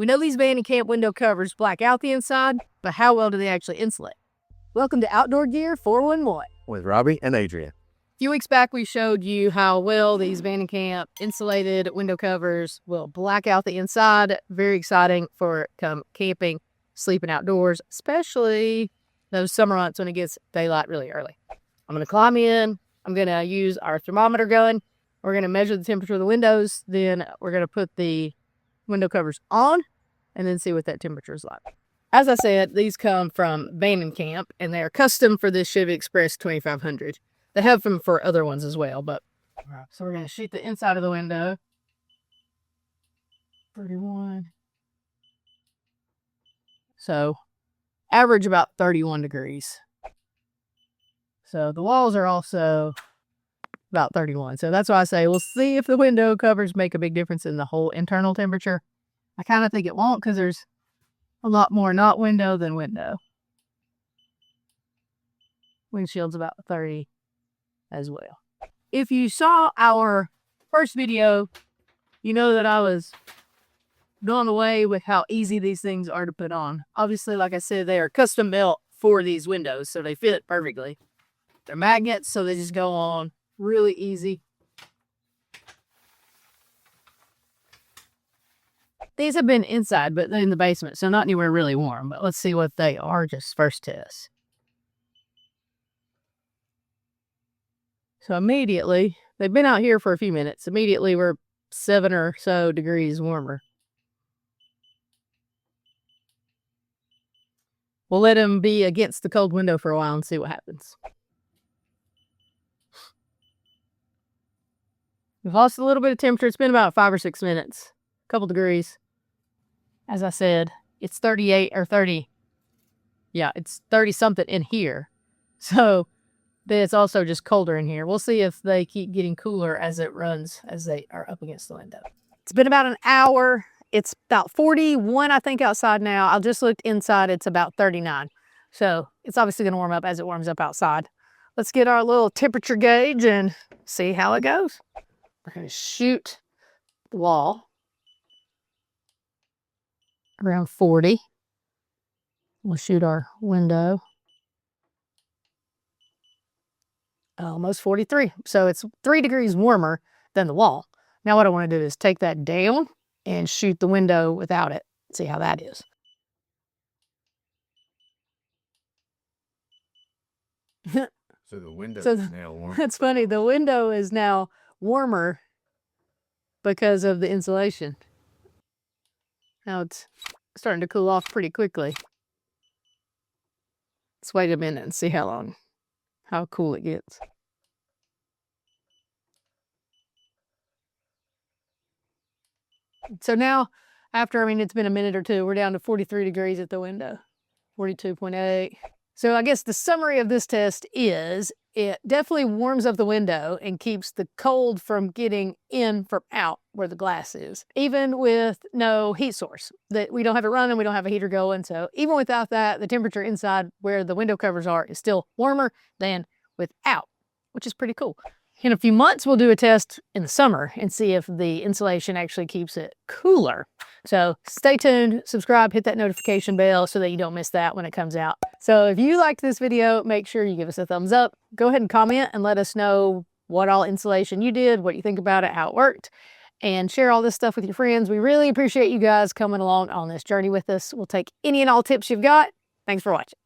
We know these van and camp window covers black out the inside, but how well do they actually insulate? Welcome to Outdoor Gear 411 with Robbie and Adrian. A few weeks back, we showed you how well these van and camp insulated window covers will black out the inside. Very exciting for come camping, sleeping outdoors, especially those summer months when it gets daylight really early. I'm going to climb in. I'm going to use our thermometer gun. We're going to measure the temperature of the windows. Then we're going to put the window covers on and then see what that temperature is like. As I said, these come from Van and Camp, and they are custom for this Chevy Express 2500. They have them for other ones as well, but so we're going to shoot the inside of the window. 31. So average about 31 degrees. So the walls are also about 31. So that's why I say we'll see if the window covers make a big difference in the whole internal temperature. I kind of think it won't because there's a lot more not window than window. Windshield's about 30 as well. If you saw our first video, you know that I was blown away with how easy these things are to put on. Obviously, like I said, they are custom built for these windows, so they fit perfectly. They're magnets, so they just go on really easy. These have been inside, but they're in the basement, so not anywhere really warm. But let's see what they are, just first test. So immediately, they've been out here for a few minutes. Immediately, we're 7 or so degrees warmer. We'll let them be against the cold window for a while and see what happens. We've lost a little bit of temperature. It's been about 5 or 6 minutes. A couple degrees. As I said, it's 38 or 30. Yeah, it's 30 something in here. So then it's also just colder in here. We'll see if they keep getting cooler as it runs, as they are up against the window. It's been about an hour. It's about 41, I think, outside now. I just looked inside. It's about 39. So it's obviously going to warm up as it warms up outside. Let's get our little temperature gauge and see how it goes. We're going to shoot the wall around 40. We'll shoot our window almost 43. So it's 3 degrees warmer than the wall. Now what I want to do is take that down and shoot the window without it. See how that is. So the window is now warm. That's funny. The window is now warmer because of the insulation. Now it's starting to cool off pretty quickly. Let's wait a minute and see how cool it gets. So now, after, it's been a minute or two, we're down to 43 degrees at the window, 42.8. So I guess the summary of this test is it definitely warms up the window and keeps the cold from getting in from out where the glass is, even with no heat source. That we don't have it running, we don't have a heater going. So even without that, the temperature inside where the window covers are is still warmer than without, which is pretty cool. In a few months, we'll do a test in the summer and see if the insulation actually keeps it cooler. So stay tuned, subscribe, hit that notification bell so that you don't miss that when it comes out. So if you liked this video, make sure you give us a thumbs up. Go ahead and comment and let us know what all insulation you did, what you think about it, how it worked, and share all this stuff with your friends. We really appreciate you guys coming along on this journey with us. We'll take any and all tips you've got. Thanks for watching.